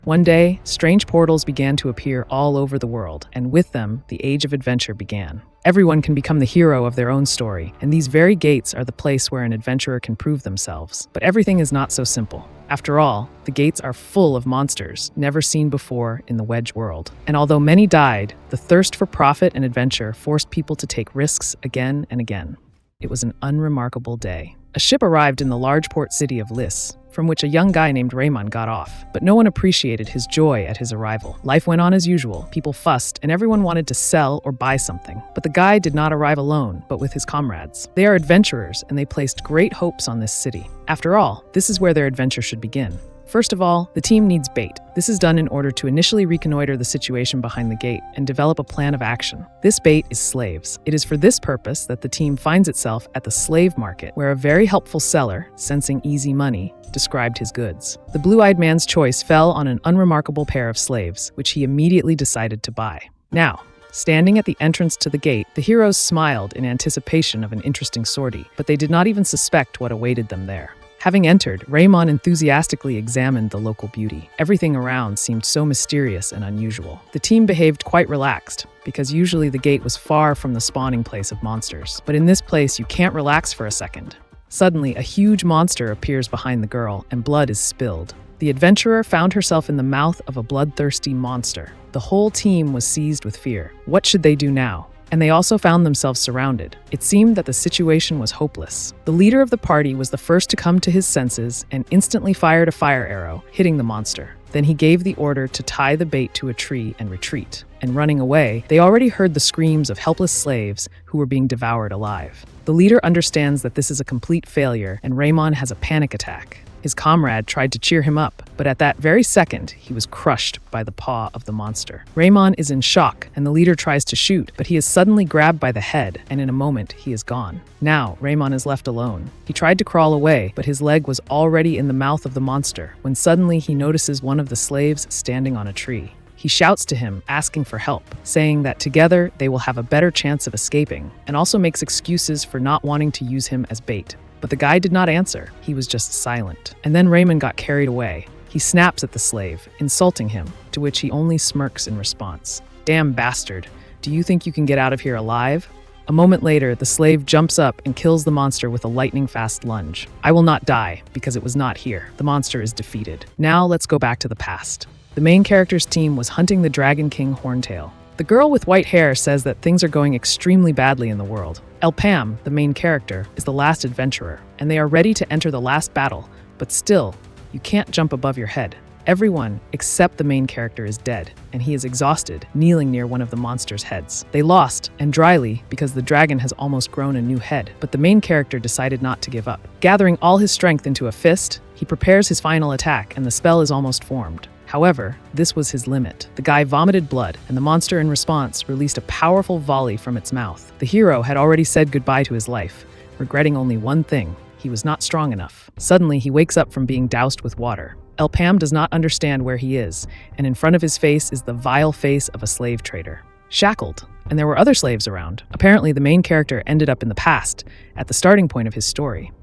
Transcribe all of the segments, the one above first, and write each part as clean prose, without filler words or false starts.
One day, strange portals began to appear all over the world, and with them, the age of adventure began. Everyone can become the hero of their own story, and these very gates are the place where an adventurer can prove themselves. But everything is not so simple. After all, the gates are full of monsters never seen before in the Wedge world. And although many died, the thirst for profit and adventure forced people to take risks again and again. It was an unremarkable day. A ship arrived in the large port city of Lys, from which a young guy named Raymond got off, but no one appreciated his joy at his arrival. Life went on as usual, people fussed, and everyone wanted to sell or buy something. But the guy did not arrive alone, but with his comrades. They are adventurers, and they placed great hopes on this city. After all, this is where their adventure should begin. First of all, the team needs bait. This is done in order to initially reconnoiter the situation behind the gate and develop a plan of action. This bait is slaves. It is for this purpose that the team finds itself at the slave market, where a very helpful seller, sensing easy money, described his goods. The blue-eyed man's choice fell on an unremarkable pair of slaves, which he immediately decided to buy. Now, standing at the entrance to the gate, the heroes smiled in anticipation of an interesting sortie, but they did not even suspect what awaited them there. Having entered, Raymond enthusiastically examined the local beauty. Everything around seemed so mysterious and unusual. The team behaved quite relaxed, because usually the gate was far from the spawning place of monsters. But in this place, you can't relax for a second. Suddenly, a huge monster appears behind the girl, and blood is spilled. The adventurer found herself in the mouth of a bloodthirsty monster. The whole team was seized with fear. What should they do now? And they also found themselves surrounded. It seemed that the situation was hopeless. The leader of the party was the first to come to his senses and instantly fired a fire arrow, hitting the monster. Then he gave the order to tie the bait to a tree and retreat. And running away, they already heard the screams of helpless slaves who were being devoured alive. The leader understands that this is a complete failure, and Raymond has a panic attack. His comrade tried to cheer him up, but at that very second, he was crushed by the paw of the monster. Raymond is in shock, and the leader tries to shoot, but he is suddenly grabbed by the head, and in a moment, he is gone. Now, Raymond is left alone. He tried to crawl away, but his leg was already in the mouth of the monster, when suddenly he notices one of the slaves standing on a tree. He shouts to him, asking for help, saying that together they will have a better chance of escaping, and also makes excuses for not wanting to use him as bait. But the guy did not answer. He was just silent. And then Raymond got carried away. He snaps at the slave, insulting him, to which he only smirks in response. "Damn bastard. Do you think you can get out of here alive?" A moment later, the slave jumps up and kills the monster with a lightning-fast lunge. "I will not die, because it was not here. The monster is defeated." Now let's go back to the past. The main character's team was hunting the Dragon King Horntail. The girl with white hair says that things are going extremely badly in the world. El Pam, the main character, is the last adventurer, and they are ready to enter the last battle, but still, you can't jump above your head. Everyone, except the main character, is dead, and he is exhausted, kneeling near one of the monster's heads. They lost, and dryly, because the dragon has almost grown a new head, but the main character decided not to give up. Gathering all his strength into a fist, he prepares his final attack, and the spell is almost formed. However, this was his limit. The guy vomited blood, and the monster in response released a powerful volley from its mouth. The hero had already said goodbye to his life, regretting only one thing: he was not strong enough. Suddenly, he wakes up from being doused with water. El Pam does not understand where he is, and in front of his face is the vile face of a slave trader. Shackled, and there were other slaves around. Apparently, the main character ended up in the past, at the starting point of his story.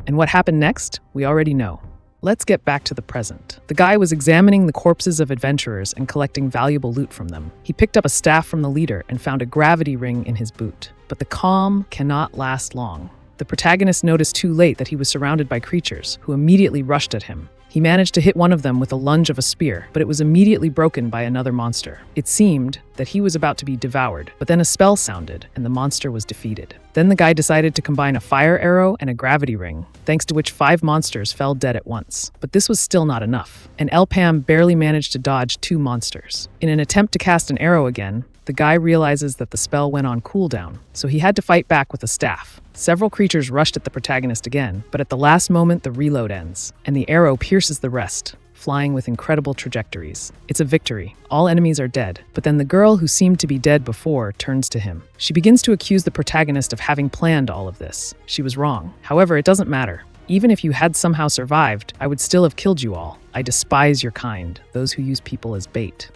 And what happened next, we already know. Let's get back to the present. The guy was examining the corpses of adventurers and collecting valuable loot from them. He picked up a staff from the leader and found a gravity ring in his boot. But the calm cannot last long. The protagonist noticed too late that he was surrounded by creatures, who immediately rushed at him. He managed to hit one of them with a lunge of a spear, but it was immediately broken by another monster. It seemed that he was about to be devoured, but then a spell sounded, and the monster was defeated. Then the guy decided to combine a fire arrow and a gravity ring, thanks to which 5 monsters fell dead at once. But this was still not enough, and El Pam barely managed to dodge 2 monsters. In an attempt to cast an arrow again, the guy realizes that the spell went on cooldown, so he had to fight back with a staff. Several creatures rushed at the protagonist again, but at the last moment the reload ends, and the arrow pierces the rest, flying with incredible trajectories. It's a victory. All enemies are dead, but then the girl who seemed to be dead before turns to him. She begins to accuse the protagonist of having planned all of this. She was wrong. However, it doesn't matter. Even if you had somehow survived, I would still have killed you all. I despise your kind, those who use people as bait.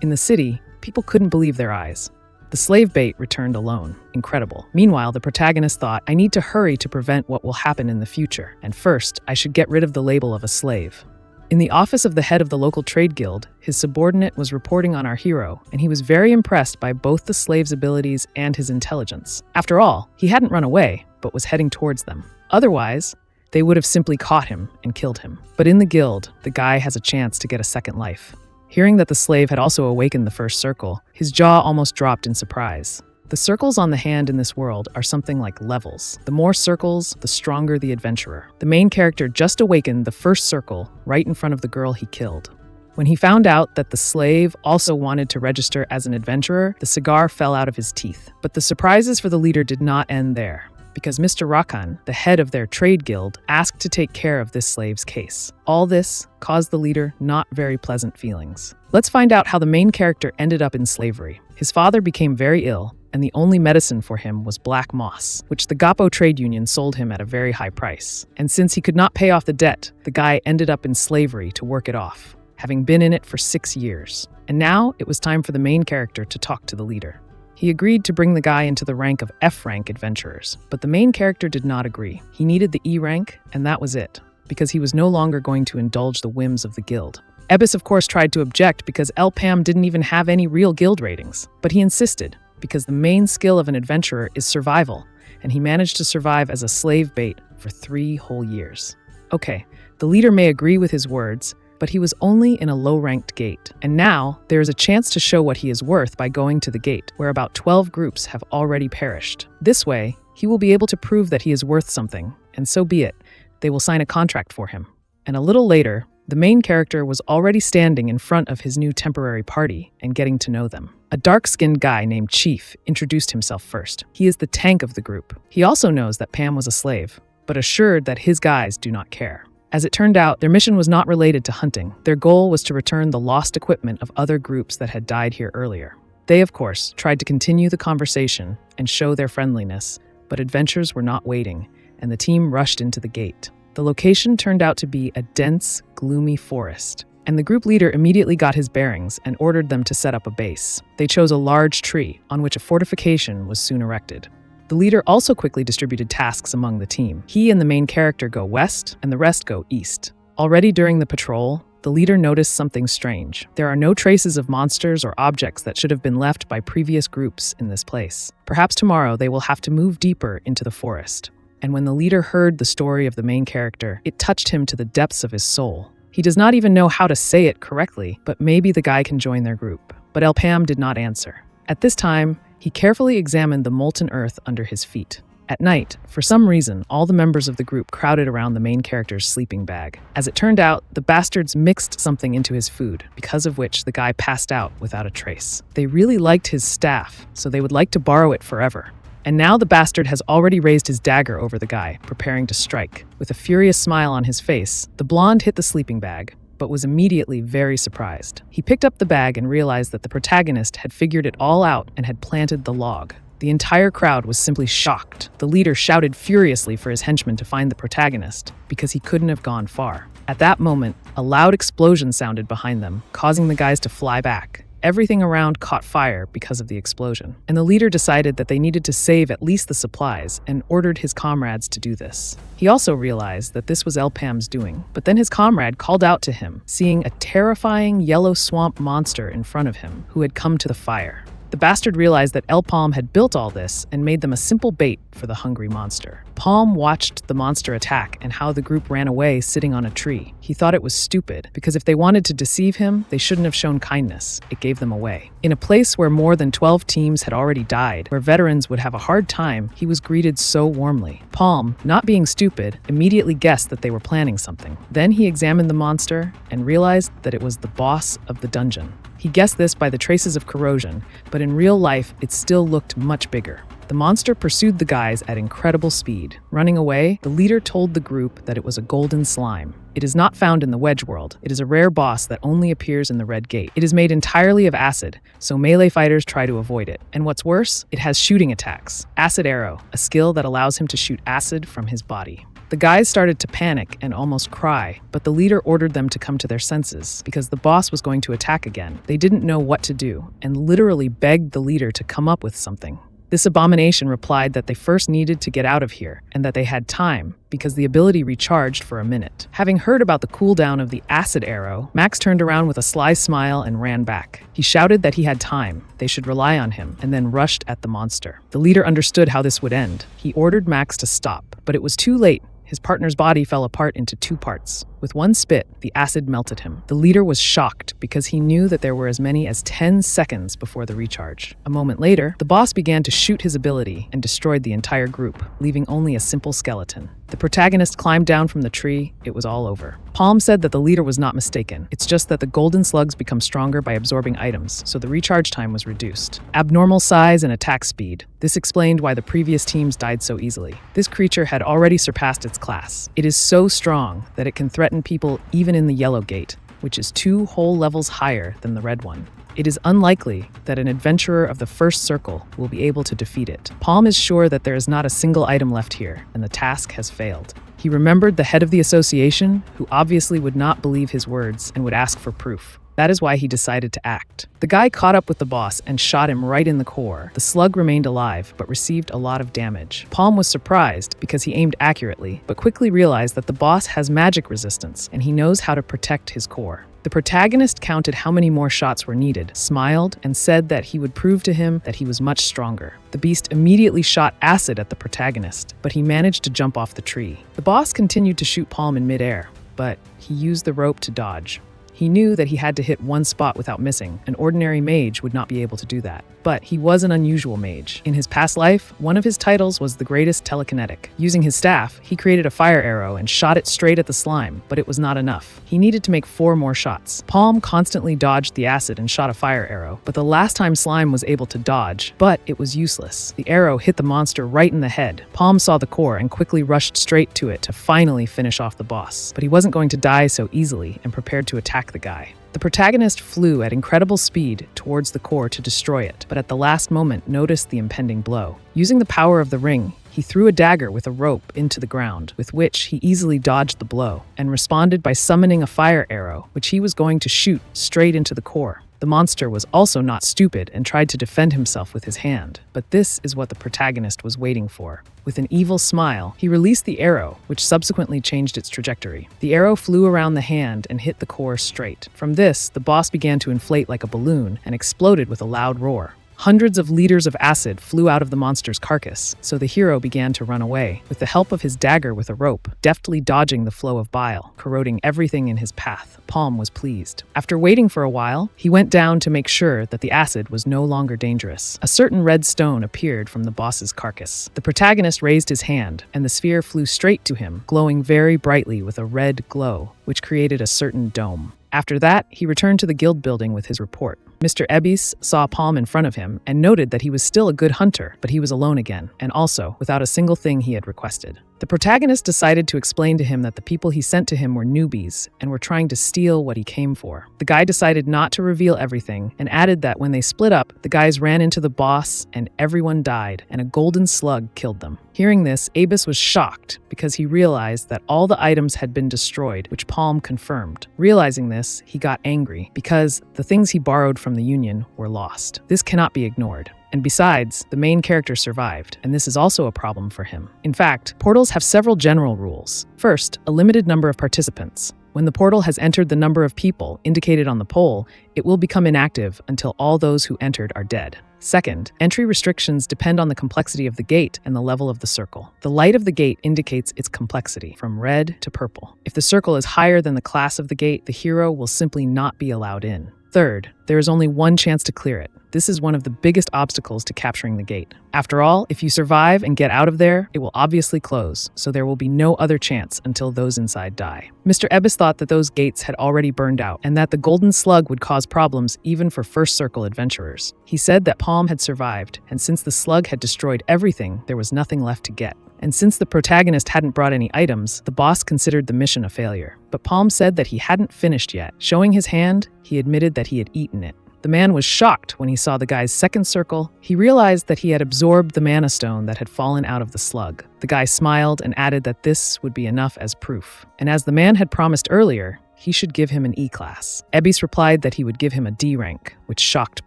In the city, people couldn't believe their eyes. The slave bait returned alone. Incredible. Meanwhile, the protagonist thought, I need to hurry to prevent what will happen in the future, and first, I should get rid of the label of a slave. In the office of the head of the local trade guild, his subordinate was reporting on our hero, and he was very impressed by both the slave's abilities and his intelligence. After all, he hadn't run away, but was heading towards them. Otherwise, they would have simply caught him and killed him. But in the guild, the guy has a chance to get a second life. Hearing that the slave had also awakened the first circle, his jaw almost dropped in surprise. The circles on the hand in this world are something like levels. The more circles, the stronger the adventurer. The main character just awakened the first circle right in front of the girl he killed. When he found out that the slave also wanted to register as an adventurer, the cigar fell out of his teeth. But the surprises for the leader did not end there, because Mr. Rakan, the head of their trade guild, asked to take care of this slave's case. All this caused the leader not very pleasant feelings. Let's find out how the main character ended up in slavery. His father became very ill, and the only medicine for him was black moss, which the Gapo trade union sold him at a very high price. And since he could not pay off the debt, the guy ended up in slavery to work it off, having been in it for 6 years. And now it was time for the main character to talk to the leader. He agreed to bring the guy into the rank of F-rank adventurers, but the main character did not agree. He needed the E rank, and that was it, because he was no longer going to indulge the whims of the guild. Ebis, of course, tried to object because El Pam didn't even have any real guild ratings, but he insisted, because the main skill of an adventurer is survival, and he managed to survive as a slave bait for 3 whole years. Okay, the leader may agree with his words, but he was only in a low-ranked gate. And now, there is a chance to show what he is worth by going to the gate, where about 12 groups have already perished. This way, he will be able to prove that he is worth something, and so be it. They will sign a contract for him. And a little later, the main character was already standing in front of his new temporary party and getting to know them. A dark-skinned guy named Chief introduced himself first. He is the tank of the group. He also knows that Pam was a slave, but assured that his guys do not care. As it turned out, their mission was not related to hunting. Their goal was to return the lost equipment of other groups that had died here earlier. They, of course, tried to continue the conversation and show their friendliness, but adventurers were not waiting, and the team rushed into the gate. The location turned out to be a dense, gloomy forest, and the group leader immediately got his bearings and ordered them to set up a base. They chose a large tree, on which a fortification was soon erected. The leader also quickly distributed tasks among the team. He and the main character go west, and the rest go east. Already during the patrol, the leader noticed something strange. There are no traces of monsters or objects that should have been left by previous groups in this place. Perhaps tomorrow they will have to move deeper into the forest. And when the leader heard the story of the main character, it touched him to the depths of his soul. He does not even know how to say it correctly, but maybe the guy can join their group. But El Pam did not answer. At this time, he carefully examined the molten earth under his feet. At night, for some reason, all the members of the group crowded around the main character's sleeping bag. As it turned out, the bastards mixed something into his food, because of which the guy passed out without a trace. They really liked his staff, so they would like to borrow it forever. And now the bastard has already raised his dagger over the guy, preparing to strike. With a furious smile on his face, the blonde hit the sleeping bag, but was immediately very surprised. He picked up the bag and realized that the protagonist had figured it all out and had planted the log. The entire crowd was simply shocked. The leader shouted furiously for his henchmen to find the protagonist, because he couldn't have gone far. At that moment, a loud explosion sounded behind them, causing the guys to fly back. Everything around caught fire because of the explosion, and the leader decided that they needed to save at least the supplies and ordered his comrades to do this. He also realized that this was El Pam's doing, but then his comrade called out to him, seeing a terrifying yellow swamp monster in front of him who had come to the fire. The bastard realized that El Palm had built all this and made them a simple bait for the hungry monster. Palm watched the monster attack and how the group ran away sitting on a tree. He thought it was stupid, because if they wanted to deceive him, they shouldn't have shown kindness. It gave them away. In a place where more than 12 teams had already died, where veterans would have a hard time, he was greeted so warmly. Palm, not being stupid, immediately guessed that they were planning something. Then he examined the monster and realized that it was the boss of the dungeon. He guessed this by the traces of corrosion, but in real life, it still looked much bigger. The monster pursued the guys at incredible speed. Running away, the leader told the group that it was a golden slime. It is not found in the Wedge world. It is a rare boss that only appears in the Red Gate. It is made entirely of acid, so melee fighters try to avoid it. And what's worse, it has shooting attacks. Acid Arrow, a skill that allows him to shoot acid from his body. The guys started to panic and almost cry, but the leader ordered them to come to their senses because the boss was going to attack again. They didn't know what to do and literally begged the leader to come up with something. This abomination replied that they first needed to get out of here and that they had time because the ability recharged for a minute. Having heard about the cooldown of the acid arrow, Max turned around with a sly smile and ran back. He shouted that he had time, they should rely on him, and then rushed at the monster. The leader understood how this would end. He ordered Max to stop, but it was too late. His partner's body fell apart into 2 parts. With one spit, the acid melted him. The leader was shocked because he knew that there were as many as 10 seconds before the recharge. A moment later, the boss began to shoot his ability and destroyed the entire group, leaving only a simple skeleton. The protagonist climbed down from the tree. It was all over. Palm said that the leader was not mistaken. It's just that the golden slugs become stronger by absorbing items, so the recharge time was reduced. Abnormal size and attack speed. This explained why the previous teams died so easily. This creature had already surpassed its class. It is so strong that it can threaten people even in the yellow gate, which is 2 whole levels higher than the red one. It is unlikely that an adventurer of the first circle will be able to defeat it. Palm is sure that there is not a single item left here, and the task has failed. He remembered the head of the association, who obviously would not believe his words and would ask for proof. That is why he decided to act. The guy caught up with the boss and shot him right in the core. The slug remained alive, but received a lot of damage. Palm was surprised because he aimed accurately, but quickly realized that the boss has magic resistance, and he knows how to protect his core. The protagonist counted how many more shots were needed, smiled, and said that he would prove to him that he was much stronger. The beast immediately shot acid at the protagonist, but he managed to jump off the tree. The boss continued to shoot Palm in midair, but he used the rope to dodge. He knew that he had to hit one spot without missing. An ordinary mage would not be able to do that. But he was an unusual mage. In his past life, one of his titles was the greatest telekinetic. Using his staff, he created a fire arrow and shot it straight at the slime, but it was not enough. He needed to make 4 more shots. Palm constantly dodged the acid and shot a fire arrow, but the last time Slime was able to dodge, but it was useless. The arrow hit the monster right in the head. Palm saw the core and quickly rushed straight to it to finally finish off the boss. But he wasn't going to die so easily and prepared to attack the guy. The protagonist flew at incredible speed towards the core to destroy it, but at the last moment noticed the impending blow. Using the power of the ring, he threw a dagger with a rope into the ground, with which he easily dodged the blow, and responded by summoning a fire arrow, which he was going to shoot straight into the core. The monster was also not stupid and tried to defend himself with his hand, but this is what the protagonist was waiting for. With an evil smile, he released the arrow, which subsequently changed its trajectory. The arrow flew around the hand and hit the core straight. From this, the boss began to inflate like a balloon and exploded with a loud roar. Hundreds of liters of acid flew out of the monster's carcass, so the hero began to run away, with the help of his dagger with a rope, deftly dodging the flow of bile, corroding everything in his path. Palm was pleased. After waiting for a while, he went down to make sure that the acid was no longer dangerous. A certain red stone appeared from the boss's carcass. The protagonist raised his hand, and the sphere flew straight to him, glowing very brightly with a red glow, which created a certain dome. After that, he returned to the guild building with his report. Mr. Ebis saw Palm in front of him and noted that he was still a good hunter, but he was alone again, and also without a single thing he had requested. The protagonist decided to explain to him that the people he sent to him were newbies and were trying to steal what he came for. The guy decided not to reveal everything and added that when they split up, the guys ran into the boss and everyone died, and a golden slug killed them. Hearing this, Abis was shocked because he realized that all the items had been destroyed, which Palm confirmed. Realizing this, he got angry because the things he borrowed from the Union were lost. This cannot be ignored. And besides, the main character survived, and this is also a problem for him. In fact, portals have several general rules. First, a limited number of participants. When the portal has entered the number of people indicated on the pole, it will become inactive until all those who entered are dead. Second, entry restrictions depend on the complexity of the gate and the level of the circle. The light of the gate indicates its complexity, from red to purple. If the circle is higher than the class of the gate, the hero will simply not be allowed in. Third, there is only one chance to clear it. This is one of the biggest obstacles to capturing the gate. After all, if you survive and get out of there, it will obviously close, so there will be no other chance until those inside die. Mr. Ebis thought that those gates had already burned out, and that the golden slug would cause problems even for first circle adventurers. He said that Palm had survived, and since the slug had destroyed everything, there was nothing left to get. And since the protagonist hadn't brought any items, the boss considered the mission a failure. But Palm said that he hadn't finished yet. Showing his hand, he admitted that he had eaten it. The man was shocked when he saw the guy's second circle. He realized that he had absorbed the mana stone that had fallen out of the slug. The guy smiled and added that this would be enough as proof. And as the man had promised earlier, he should give him an E class. Ebis replied that he would give him a D rank, which shocked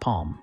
Palm.